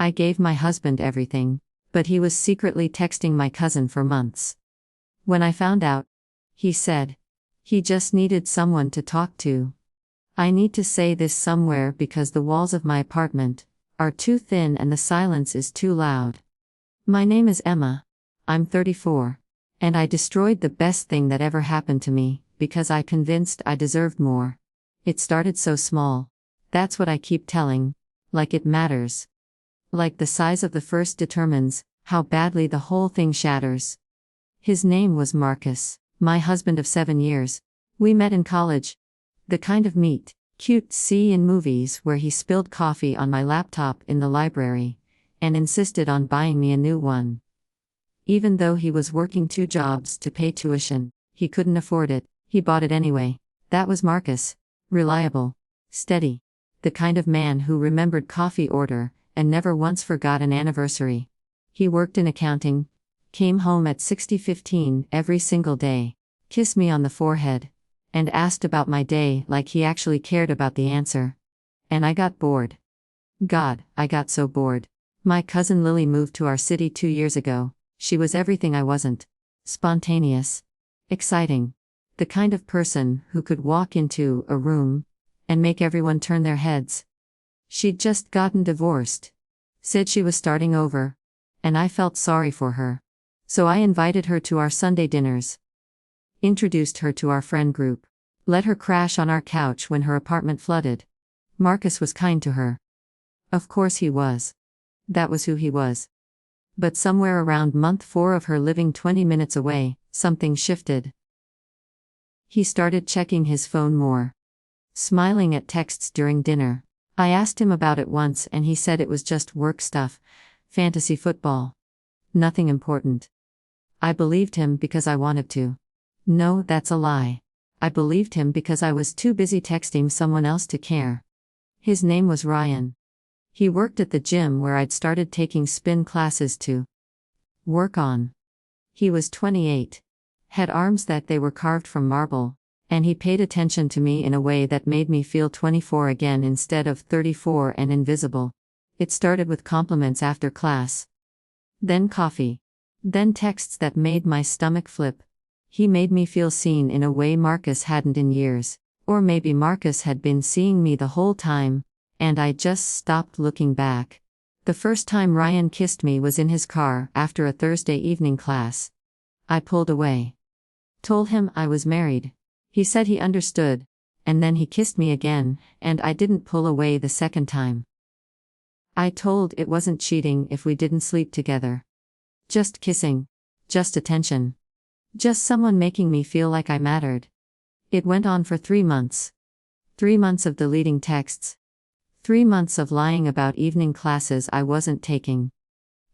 I gave my husband everything, but he was secretly texting my cousin for months. When I found out, he said, he just needed someone to talk to. I need to say this somewhere because the walls of my apartment are too thin and the silence is too loud. My name is Emma. I'm 34. And I destroyed the best thing that ever happened to me, because I convinced I deserved more. It started so small. That's what I keep telling. Like it matters. Like the size of the first determines how badly the whole thing shatters. His name was Marcus, my husband of 7 years. We met in college. The kind of meet cute see in movies where he spilled coffee on my laptop in the library and insisted on buying me a new one. Even though he was working 2 jobs to pay tuition, he couldn't afford it, he bought it anyway. That was Marcus. Reliable. Steady. The kind of man who remembered coffee order and never once forgot an anniversary. He worked in accounting, came home at 60:15 every single day, kissed me on the forehead, and asked about my day like he actually cared about the answer. And I got bored. God, I got so bored. My cousin Lily moved to our city 2 years ago. She was everything I wasn't. Spontaneous. Exciting. The kind of person who could walk into a room and make everyone turn their heads. She'd just gotten divorced. Said she was starting over. And I felt sorry for her. So I invited her to our Sunday dinners. Introduced her to our friend group. Let her crash on our couch when her apartment flooded. Marcus was kind to her. Of course he was. That was who he was. But somewhere around month 4 of her living 20 minutes away, something shifted. He started checking his phone more. Smiling at texts during dinner. I asked him about it once and he said it was just work stuff, fantasy football. Nothing important. I believed him because I wanted to. No, that's a lie. I believed him because I was too busy texting someone else to care. His name was Ryan. He worked at the gym where I'd started taking spin classes to work on. He was 28. Had arms that they were carved from marble, and he paid attention to me in a way that made me feel 24 again instead of 34 and invisible. It started with compliments after class. Then coffee. Then texts that made my stomach flip. He made me feel seen in a way Marcus hadn't in years, or maybe Marcus had been seeing me the whole time, and I just stopped looking back. The first time Ryan kissed me was in his car after a Thursday evening class. I pulled away. Told him I was married. He said he understood, and then he kissed me again, and I didn't pull away the second time. I told it wasn't cheating if we didn't sleep together. Just kissing. Just attention. Just someone making me feel like I mattered. It went on for 3 months. 3 months of deleting texts. 3 months of lying about evening classes I wasn't taking.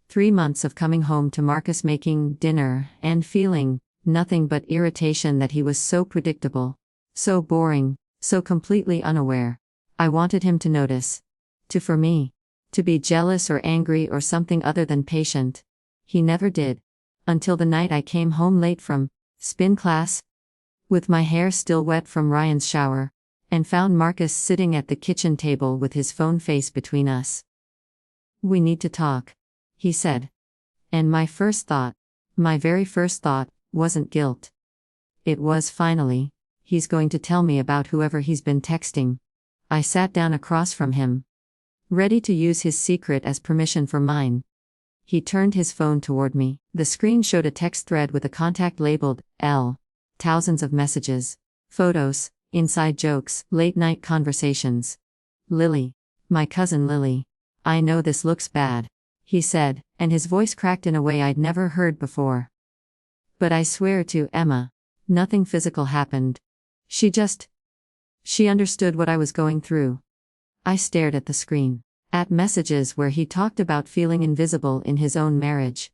3 months of coming home to Marcus making dinner and feeling nothing but irritation that he was so predictable, so boring, so completely unaware. I wanted him to notice. For me. To be jealous or angry or something other than patient. He never did. Until the night I came home late from spin class, with my hair still wet from Ryan's shower, and found Marcus sitting at the kitchen table with his phone face between us. "We need to talk," he said. And my very first thought, wasn't guilt. It was finally, he's going to tell me about whoever he's been texting. I sat down across from him, ready to use his secret as permission for mine. He turned his phone toward me. The screen showed a text thread with a contact labeled L. Thousands of messages, photos, inside jokes, late-night conversations. "Lily. My cousin Lily. I know this looks bad," he said, and his voice cracked in a way I'd never heard before. "But I swear to Emma, nothing physical happened. She understood what I was going through." I stared at the screen. At messages where he talked about feeling invisible in his own marriage.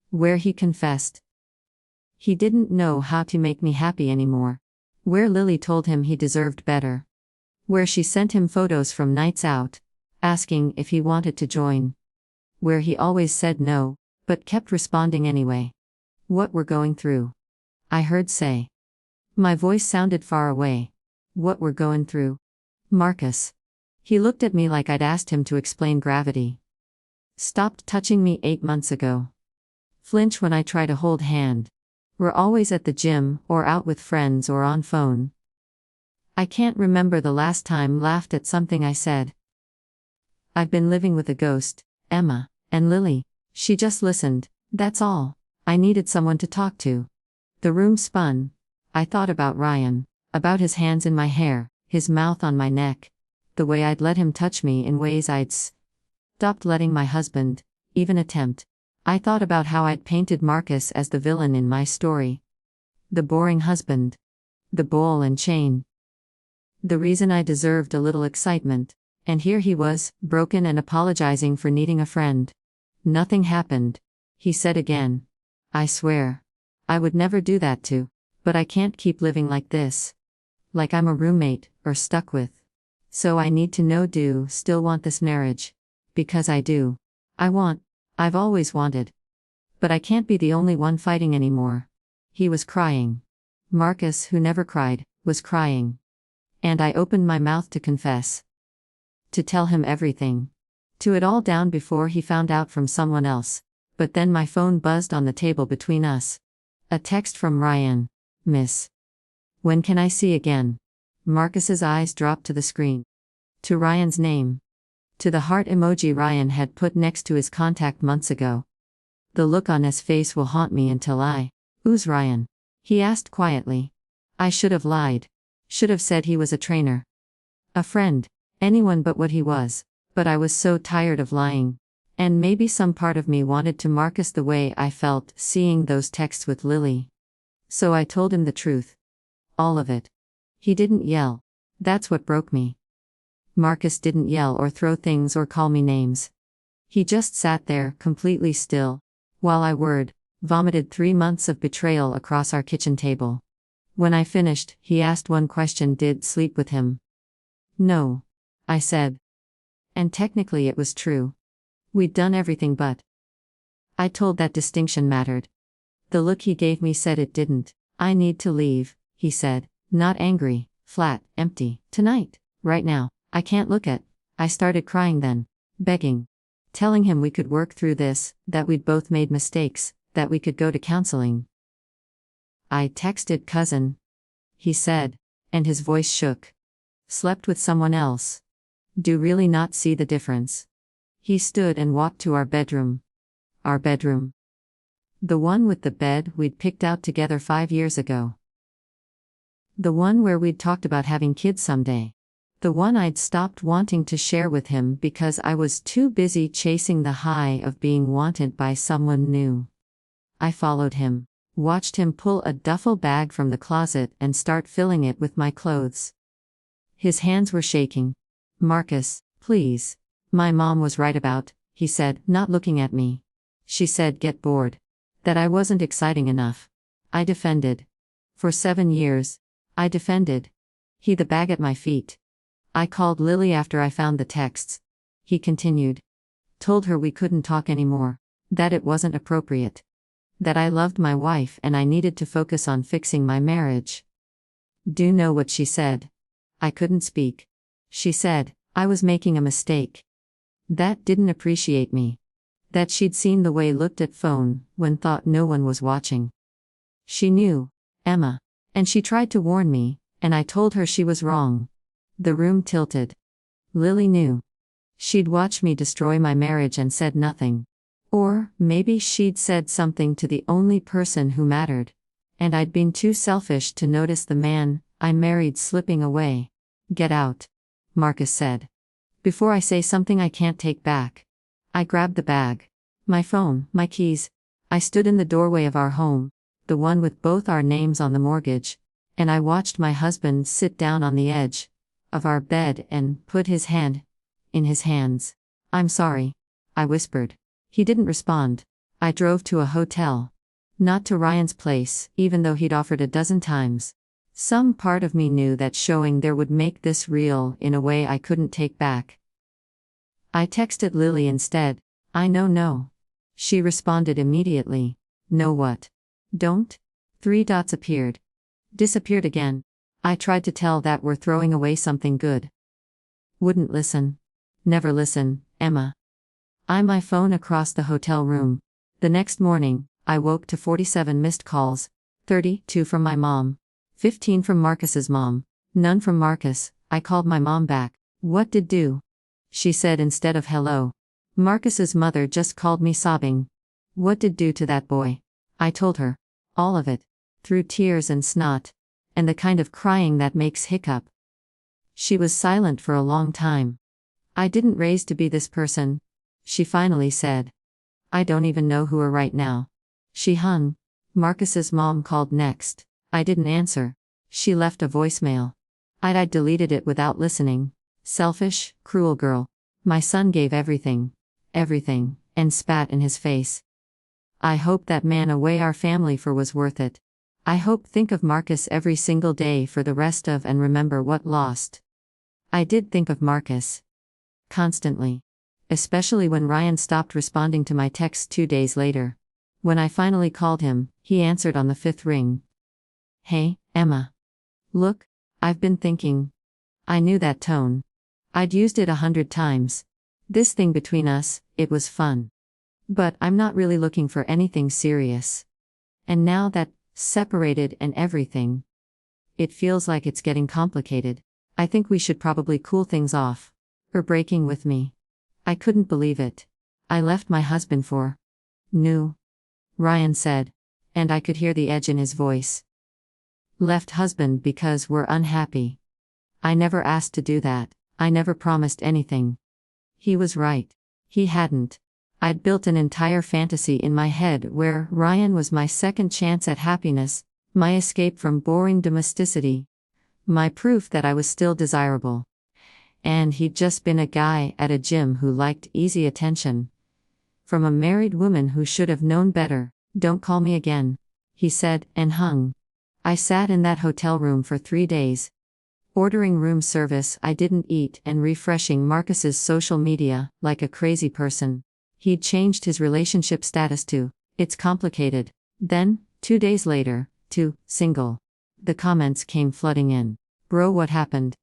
Where he confessed he didn't know how to make me happy anymore. Where Lily told him he deserved better. Where she sent him photos from nights out, asking if he wanted to join. Where he always said no, but kept responding anyway. What we're going through. I heard say. My voice sounded far away. What we're going through. Marcus. He looked at me like I'd asked him to explain gravity. Stopped touching me 8 months ago. Flinch when I try to hold hand. We're always at the gym, or out with friends, or on phone. I can't remember the last time laughed at something I said. I've been living with a ghost, Emma, and Lily. She just listened, that's all. I needed someone to talk to. The room spun. I thought about Ryan, about his hands in my hair, his mouth on my neck, the way I'd let him touch me in ways I'd stopped letting my husband even attempt. I thought about how I'd painted Marcus as the villain in my story. The boring husband. The ball and chain. The reason I deserved a little excitement. And here he was, broken and apologizing for needing a friend. Nothing happened. He said again. I swear. I would never do that to. But I can't keep living like this. Like I'm a roommate, or stuck with. So I need to know, do still want this marriage? Because I do. I've always wanted. But I can't be the only one fighting anymore. He was crying. Marcus, who never cried, was crying. And I opened my mouth to confess. To tell him everything. To it all down before he found out from someone else. But then my phone buzzed on the table between us. A text from Ryan. Miss. When can I see again? Marcus's eyes dropped to the screen. To Ryan's name. To the heart emoji Ryan had put next to his contact months ago. The look on his face will haunt me until I. Who's Ryan? He asked quietly. I should have lied. Should have said he was a trainer. A friend. Anyone but what he was. But I was so tired of lying. And maybe some part of me wanted to Marcus the way I felt seeing those texts with Lily. So I told him the truth. All of it. He didn't yell. That's what broke me. Marcus didn't yell or throw things or call me names. He just sat there, completely still, while I vomited 3 months of betrayal across our kitchen table. When I finished, he asked one question: did sleep with him? No. I said. And technically it was true. We'd done everything but. I told that distinction mattered. The look he gave me said it didn't. I need to leave, he said, not angry, flat, empty. Tonight, right now, I can't look at. I started crying then, begging. Telling him we could work through this, that we'd both made mistakes, that we could go to counseling. I texted cousin. He said, and his voice shook. Slept with someone else. Do really not see the difference. He stood and walked to our bedroom. Our bedroom. The one with the bed we'd picked out together 5 years ago. The one where we'd talked about having kids someday. The one I'd stopped wanting to share with him because I was too busy chasing the high of being wanted by someone new. I followed him, watched him pull a duffel bag from the closet and start filling it with my clothes. His hands were shaking. Marcus, please. My mom was right about, he said, not looking at me. She said get bored. That I wasn't exciting enough. I defended. For 7 years. I defended. He the bag at my feet. I called Lily after I found the texts. He continued. Told her we couldn't talk anymore. That it wasn't appropriate. That I loved my wife and I needed to focus on fixing my marriage. Do you know what she said? I couldn't speak. She said, I was making a mistake. That didn't appreciate me. That she'd seen the way I looked at phone, when thought no one was watching. She knew, Emma. And she tried to warn me, and I told her she was wrong. The room tilted. Lily knew. She'd watched me destroy my marriage and said nothing. Or, maybe she'd said something to the only person who mattered. And I'd been too selfish to notice the man I married slipping away. Get out. Marcus said. Before I say something I can't take back. I grabbed the bag. My phone, my keys. I stood in the doorway of our home, the one with both our names on the mortgage, and I watched my husband sit down on the edge of our bed and put his hand in his hands. I'm sorry. I whispered. He didn't respond. I drove to a hotel. Not to Ryan's place, even though he'd offered a dozen times. Some part of me knew that showing there would make this real in a way I couldn't take back. I texted Lily instead. I know no. She responded immediately. Know what? Don't? 3 dots appeared. Disappeared again. I tried to tell that we're throwing away something good. Wouldn't listen. Never listen, Emma. My phone across the hotel room. The next morning, I woke to 47 missed calls, 32 from my mom, 15 from Marcus's mom, none from Marcus. I called my mom back. What did do? She said instead of hello. Marcus's mother just called me sobbing. What did do to that boy? I told her. All of it. Through tears and snot. And the kind of crying that makes hiccup. She was silent for a long time. I didn't raise to be this person. She finally said. I don't even know who are right now. She hung. Marcus's mom called next. I didn't answer. She left a voicemail. I deleted it without listening. Selfish, cruel girl. My son gave everything, and spat in his face. I hope that man away our family for was worth it. I hope think of Marcus every single day for the rest of and remember what lost. I did think of Marcus. Constantly. Especially when Ryan stopped responding to my texts 2 days later. When I finally called him, he answered on the 5th ring. Hey, Emma. Look, I've been thinking. I knew that tone. I'd used it 100 times. This thing between us, it was fun. But I'm not really looking for anything serious. And now that, separated and everything, it feels like it's getting complicated. I think we should probably cool things off. You're breaking with me. I couldn't believe it. I left my husband for new, Ryan said, and I could hear the edge in his voice. Left husband because we're unhappy. I never asked to do that. I never promised anything. He was right. He hadn't. I'd built an entire fantasy in my head where Ryan was my second chance at happiness, my escape from boring domesticity, my proof that I was still desirable. And he'd just been a guy at a gym who liked easy attention. From a married woman who should have known better. Don't call me again, he said, and hung. I sat in that hotel room for 3 days. Ordering room service I didn't eat and refreshing Marcus's social media, like a crazy person. He'd changed his relationship status to, it's complicated. Then, 2 days later, to, single. The comments came flooding in. Bro, what happened?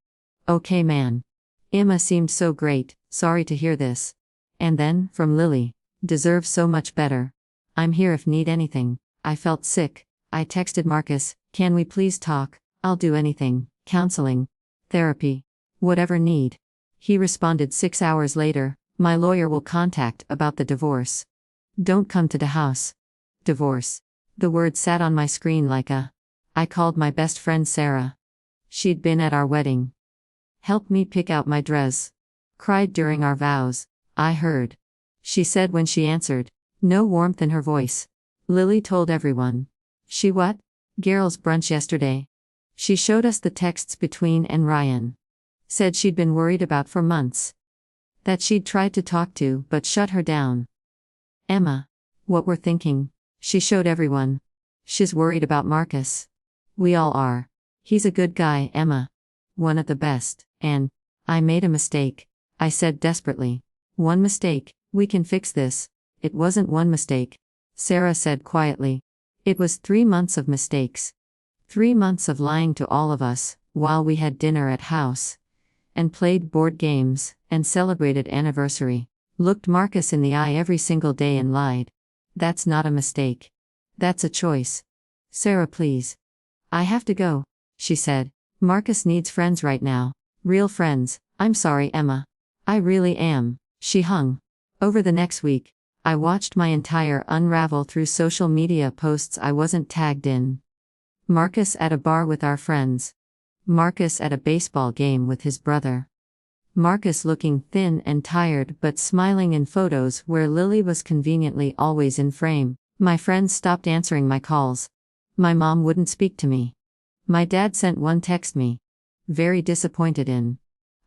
Okay man. Emma seemed so great, sorry to hear this. And then, from Lily. Deserves so much better. I'm here if need anything. I felt sick. I texted Marcus, can we please talk? I'll do anything. Counseling. Therapy. Whatever need. He responded 6 hours later, my lawyer will contact about the divorce. Don't come to the house. Divorce. The word sat on my screen like a. I called my best friend Sarah. She'd been at our wedding. Help me pick out my dress. Cried during our vows. I heard. She said when she answered. No warmth in her voice. Lily told everyone. She what? Girls' brunch yesterday. She showed us the texts between and Ryan. Said she'd been worried about for months. That she'd tried to talk to but shut her down. Emma. What we're thinking. She showed everyone. She's worried about Marcus. We all are. He's a good guy, Emma. One of the best, and I made a mistake. I said desperately. One mistake, we can fix this. It wasn't one mistake. Sarah said quietly. It was 3 months of mistakes. 3 months of lying to all of us, while we had dinner at house. And played board games, and celebrated anniversary. Looked Marcus in the eye every single day and lied. That's not a mistake. That's a choice. Sarah, please. I have to go, she said. Marcus needs friends right now. Real friends. I'm sorry, Emma. I really am. She hung. Over the next week, I watched my entire unravel through social media posts I wasn't tagged in. Marcus at a bar with our friends. Marcus at a baseball game with his brother. Marcus looking thin and tired but smiling in photos where Lily was conveniently always in frame. My friends stopped answering my calls. My mom wouldn't speak to me. My dad sent one text me. Very disappointed in.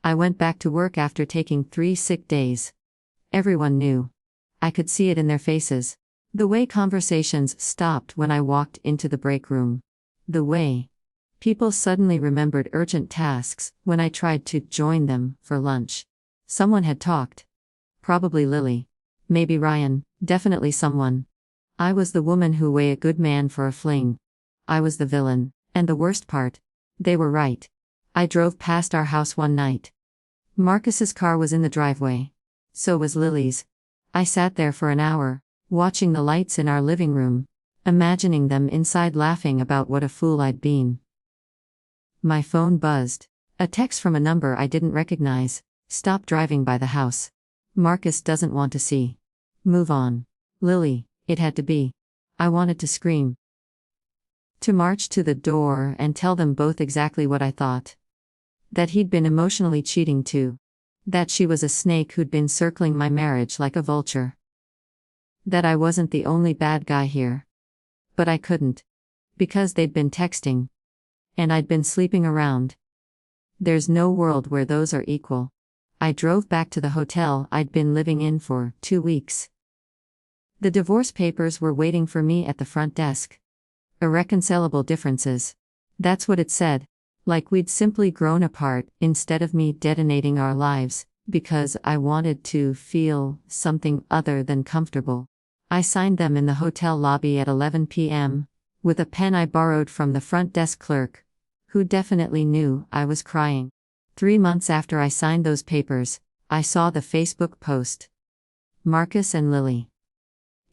I went back to work after taking 3 sick days. Everyone knew. I could see it in their faces. The way conversations stopped when I walked into the break room. The way people suddenly remembered urgent tasks when I tried to join them for lunch. Someone had talked. Probably Lily. Maybe Ryan, definitely someone. I was the woman who way a good man for a fling. I was the villain, and the worst part. They were right. I drove past our house one night. Marcus's car was in the driveway. So was Lily's. I sat there for an hour, watching the lights in our living room, imagining them inside laughing about what a fool I'd been. My phone buzzed. A text from a number I didn't recognize. Stop driving by the house. Marcus doesn't want to see. Move on. Lily, it had to be. I wanted to scream. To march to the door and tell them both exactly what I thought. That he'd been emotionally cheating too. That she was a snake who'd been circling my marriage like a vulture. That I wasn't the only bad guy here. But I couldn't. Because they'd been texting. And I'd been sleeping around. There's no world where those are equal. I drove back to the hotel I'd been living in for 2 weeks. The divorce papers were waiting for me at the front desk. Irreconcilable differences. That's what it said. Like we'd simply grown apart, instead of me detonating our lives, because I wanted to feel something other than comfortable. I signed them in the hotel lobby at 11 p.m., with a pen I borrowed from the front desk clerk, who definitely knew I was crying. 3 months after I signed those papers, I saw the Facebook post. Marcus and Lily.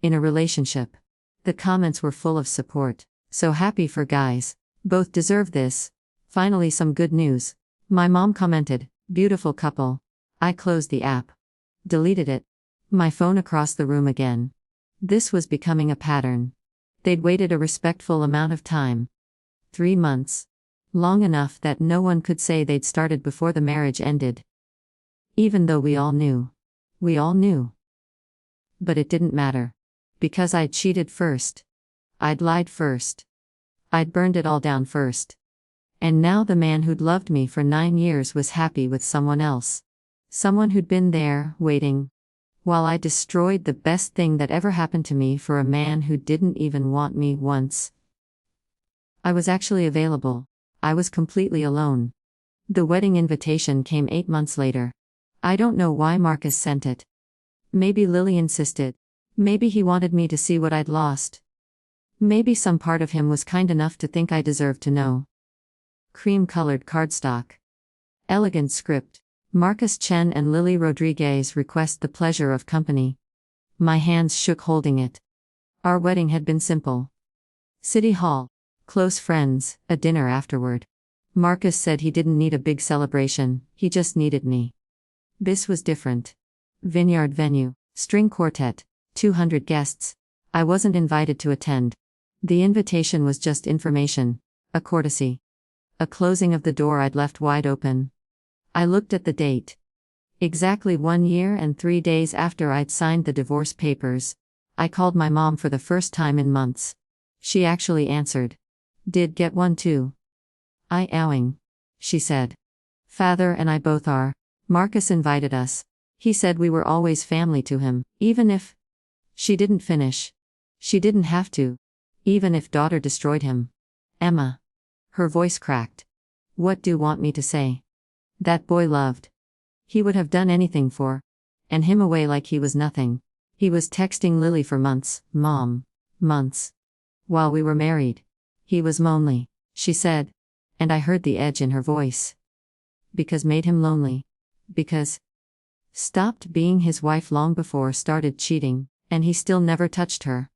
In a relationship. The comments were full of support. So happy for guys. Both deserve this. Finally some good news. My mom commented, beautiful couple. I closed the app. Deleted it. My phone across the room again. This was becoming a pattern. They'd waited a respectful amount of time. 3 months. Long enough that no one could say they'd started before the marriage ended. Even though we all knew. We all knew. But it didn't matter. Because I'd cheated first. I'd lied first. I'd burned it all down first. And now the man who'd loved me for 9 years was happy with someone else. Someone who'd been there, waiting. While I destroyed the best thing that ever happened to me for a man who didn't even want me once. I was actually available. I was completely alone. The wedding invitation came 8 months later. I don't know why Marcus sent it. Maybe Lily insisted. Maybe he wanted me to see what I'd lost. Maybe some part of him was kind enough to think I deserved to know. Cream-colored cardstock. Elegant script. Marcus Chen and Lily Rodriguez request the pleasure of company. My hands shook holding it. Our wedding had been simple. City Hall. Close friends, a dinner afterward. Marcus said he didn't need a big celebration, he just needed me. This was different. Vineyard venue, string quartet, 200 guests. I wasn't invited to attend. The invitation was just information, a courtesy. A closing of the door I'd left wide open. I looked at the date. Exactly 1 year and 3 days after I'd signed the divorce papers, I called my mom for the first time in months. She actually answered. Did get one too. Owing. She said. Father and I both are. Marcus invited us. He said we were always family to him, even if. She didn't finish. She didn't have to. Even if daughter destroyed him. Emma. Her voice cracked. What do you want me to say? That boy loved. He would have done anything for. And him away like he was nothing. He was texting Lily for months, Mom. Months. While we were married. He was lonely, she said. And I heard the edge in her voice. Because made him lonely. Because. Stopped being his wife long before started cheating, and he still never touched her.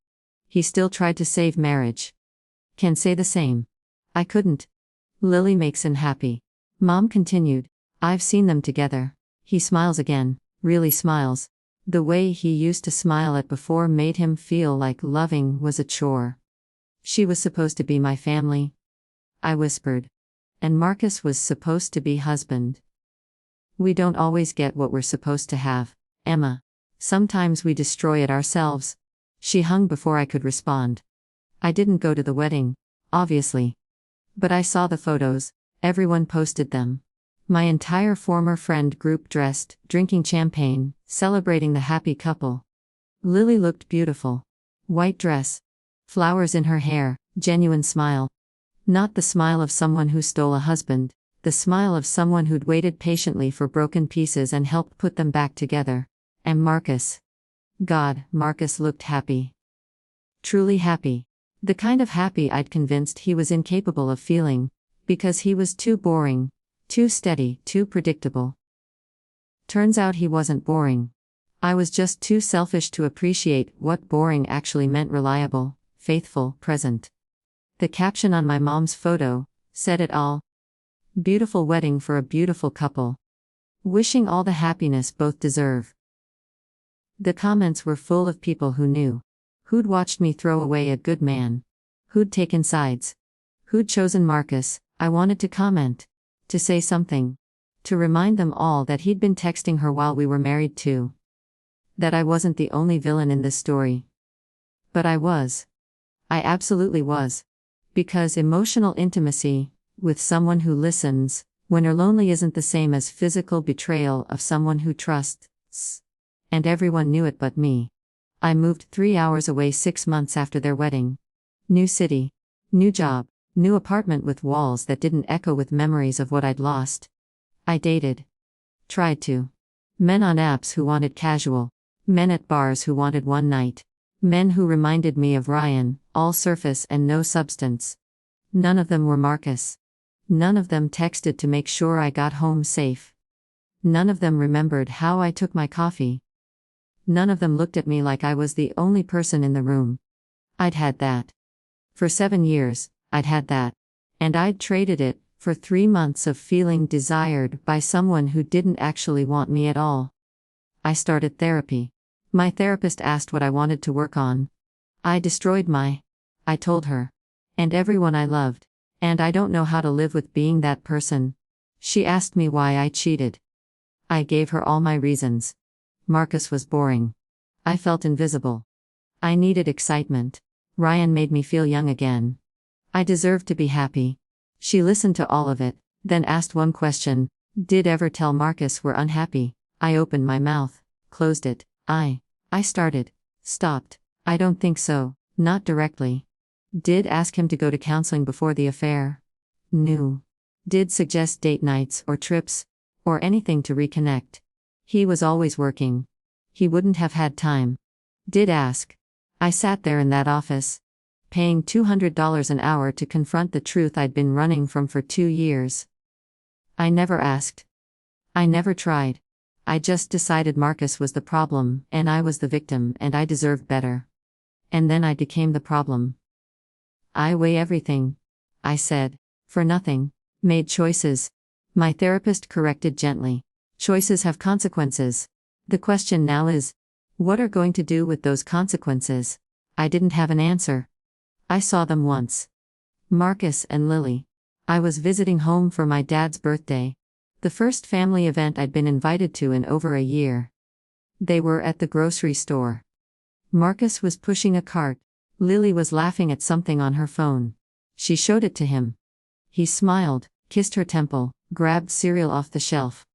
He still tried to save marriage. Can say the same. I couldn't. Lily makes him happy. Mom continued. I've seen them together. He smiles again, really smiles. The way he used to smile at before made him feel like loving was a chore. She was supposed to be my family. I whispered. And Marcus was supposed to be husband. We don't always get what we're supposed to have, Emma. Sometimes we destroy it ourselves. She hung before I could respond. I didn't go to the wedding, obviously. But I saw the photos, everyone posted them. My entire former friend group dressed, drinking champagne, celebrating the happy couple. Lily looked beautiful. White dress. Flowers in her hair, genuine smile. Not the smile of someone who stole a husband, the smile of someone who'd waited patiently for broken pieces and helped put them back together. And Marcus. God, Marcus looked happy. Truly happy. The kind of happy I'd convinced he was incapable of feeling, because he was too boring, too steady, too predictable. Turns out he wasn't boring. I was just too selfish to appreciate what boring actually meant: reliable, faithful, present. The caption on my mom's photo said it all. Beautiful wedding for a beautiful couple. Wishing all the happiness both deserve. The comments were full of people who knew. Who'd watched me throw away a good man. Who'd taken sides. Who'd chosen Marcus. I wanted to comment. To say something. To remind them all that he'd been texting her while we were married too. That I wasn't the only villain in this story. But I was. I absolutely was. Because emotional intimacy, with someone who listens, when you're lonely, isn't the same as physical betrayal of someone who trusts. And everyone knew it but me. I moved 3 hours away 6 months after their wedding. New city. New job. New apartment with walls that didn't echo with memories of what I'd lost. I dated. Tried to. Men on apps who wanted casual. Men at bars who wanted one night. Men who reminded me of Ryan, all surface and no substance. None of them were Marcus. None of them texted to make sure I got home safe. None of them remembered how I took my coffee. None of them looked at me like I was the only person in the room. I'd had that. For 7 years, I'd had that. And I'd traded it for 3 months of feeling desired by someone who didn't actually want me at all. I started therapy. My therapist asked what I wanted to work on. I told her. And everyone I loved. And I don't know how to live with being that person. She asked me why I cheated. I gave her all my reasons. Marcus was boring. I felt invisible. I needed excitement. Ryan made me feel young again. I deserved to be happy. She listened to all of it, then asked one question: did ever tell Marcus we're unhappy? I opened my mouth, closed it. I started, stopped. I don't think so, not directly. Did ask him to go to counseling before the affair. No. Did suggest date nights or trips, or anything to reconnect. He was always working. He wouldn't have had time. Did ask. I sat there in that office, paying $200 an hour to confront the truth I'd been running from for 2 years. I never asked. I never tried. I just decided Marcus was the problem, and I was the victim, and I deserved better. And then I became the problem. I weigh everything. I said. For nothing. Made choices. My therapist corrected gently. Choices have consequences. The question now is, what are going to do with those consequences? I didn't have an answer. I saw them once. Marcus and Lily. I was visiting home for my dad's birthday. The first family event I'd been invited to in over a year. They were at the grocery store. Marcus was pushing a cart. Lily was laughing at something on her phone. She showed it to him. He smiled, kissed her temple, grabbed cereal off the shelf.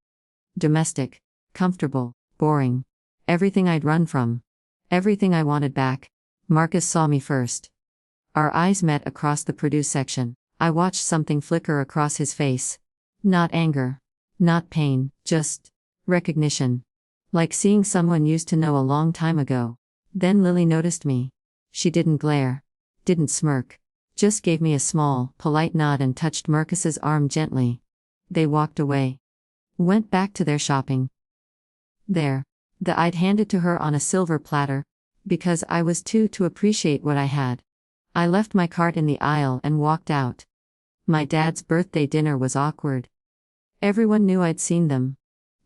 Domestic. Comfortable. Boring. Everything I'd run from. Everything I wanted back. Marcus saw me first. Our eyes met across the produce section. I watched something flicker across his face. Not anger. Not pain, just recognition. Like seeing someone used to know a long time ago. Then Lily noticed me. She didn't glare. Didn't smirk. Just gave me a small, polite nod and touched Marcus's arm gently. They walked away. Went back to their shopping. There. I'd handed to her on a silver platter. Because I was too to appreciate what I had. I left my cart in the aisle and walked out. My dad's birthday dinner was awkward. Everyone knew I'd seen them.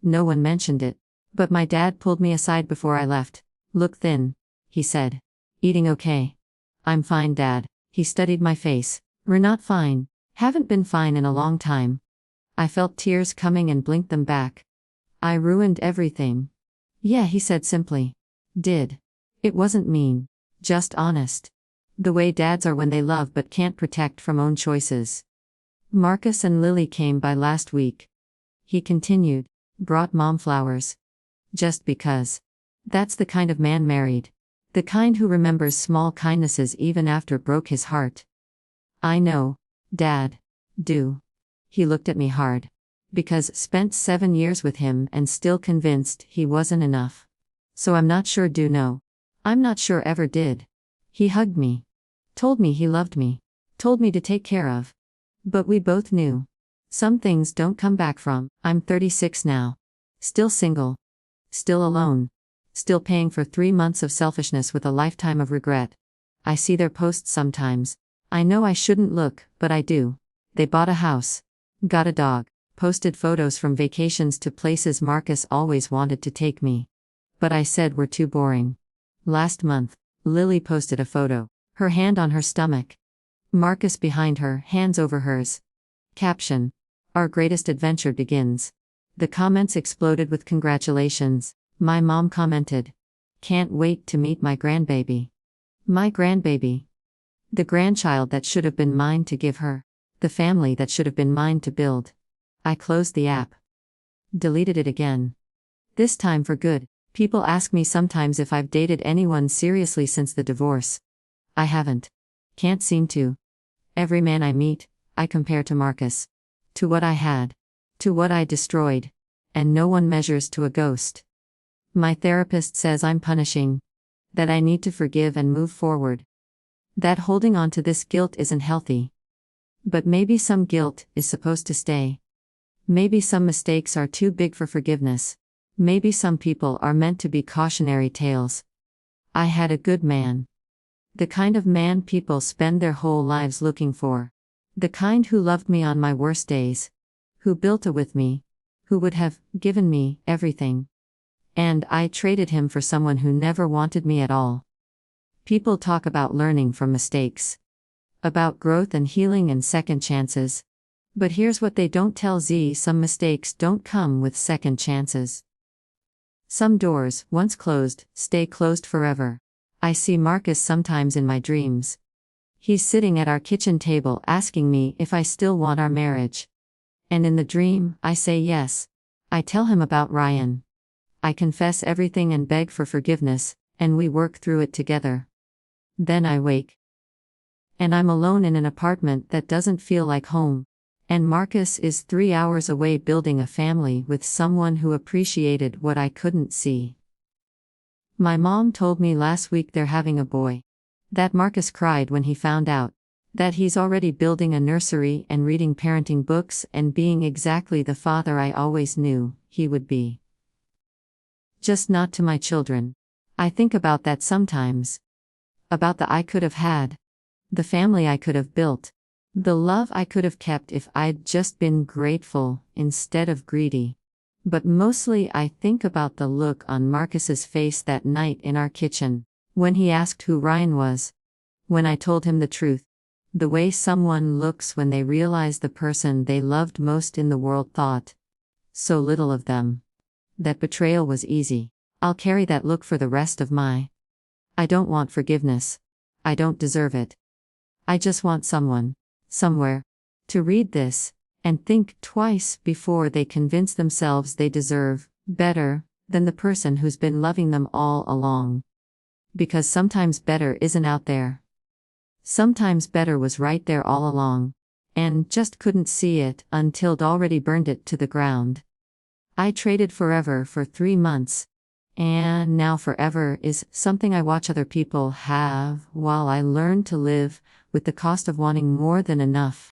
No one mentioned it. But my dad pulled me aside before I left. Look thin, he said. Eating okay? I'm fine, Dad. He studied my face. We're not fine. Haven't been fine in a long time. I felt tears coming and blinked them back. I ruined everything. Yeah, he said simply. Did. It wasn't mean. Just honest. The way dads are when they love but can't protect from own choices. Marcus and Lily came by last week. He continued. Brought Mom flowers. Just because. That's the kind of man married. The kind who remembers small kindnesses even after it broke his heart. I know, Dad. Do. He looked at me hard. Because spent 7 years with him and still convinced he wasn't enough. So I'm not sure do know. I'm not sure ever did. He hugged me. Told me he loved me. Told me to take care of. But we both knew. Some things don't come back from. I'm 36 now. Still single. Still alone. still paying for 3 months of selfishness with a lifetime of regret. I see their posts sometimes. I know I shouldn't look, but I do. They bought a house, got a dog, posted photos from vacations to places Marcus always wanted to take me. But I said we're too boring. Last month, Lily posted a photo, her hand on her stomach. Marcus behind her, hands over hers. Caption: Our greatest adventure begins. The comments exploded with congratulations. My mom commented, "Can't wait to meet my grandbaby." My grandbaby. The grandchild that should have been mine to give her. The family that should have been mine to build. I closed the app. Deleted it again. This time for good. People ask me sometimes if I've dated anyone seriously since the divorce. I haven't. Can't seem to. Every man I meet, I compare to Marcus. To what I had. To what I destroyed. And no one measures to a ghost. My therapist says I'm punishing. That I need to forgive and move forward. That holding on to this guilt isn't healthy. But maybe some guilt is supposed to stay. Maybe some mistakes are too big for forgiveness. Maybe some people are meant to be cautionary tales. I had a good man. The kind of man people spend their whole lives looking for. The kind who loved me on my worst days. Who built a with me. Who would have given me everything. And I traded him for someone who never wanted me at all. People talk about learning from mistakes. About growth and healing and second chances. But here's what they don't tell Z: some mistakes don't come with second chances. Some doors, once closed, stay closed forever. I see Marcus sometimes in my dreams. He's sitting at our kitchen table asking me if I still want our marriage. And in the dream, I say yes. I tell him about Ryan. I confess everything and beg for forgiveness, and we work through it together. Then I wake. And I'm alone in an apartment that doesn't feel like home. And Marcus is 3 hours away building a family with someone who appreciated what I couldn't see. My mom told me last week they're having a boy. That Marcus cried when he found out. That he's already building a nursery and reading parenting books and being exactly the father I always knew he would be. Just not to my children. I think about that sometimes. About the I could have had. The family I could have built. The love I could have kept if I'd just been grateful instead of greedy. But mostly I think about the look on Marcus's face that night in our kitchen, when he asked who Ryan was. When I told him the truth. The way someone looks when they realize the person they loved most in the world thought so little of them. That betrayal was easy. I'll carry that look for the rest of my. I don't want forgiveness. I don't deserve it. I just want someone, somewhere, to read this, and think twice before they convince themselves they deserve better than the person who's been loving them all along. Because sometimes better isn't out there. Sometimes better was right there all along, and just couldn't see it until'd already burned it to the ground. I traded forever for 3 months. And now forever is something I watch other people have while I learn to live with the cost of wanting more than enough.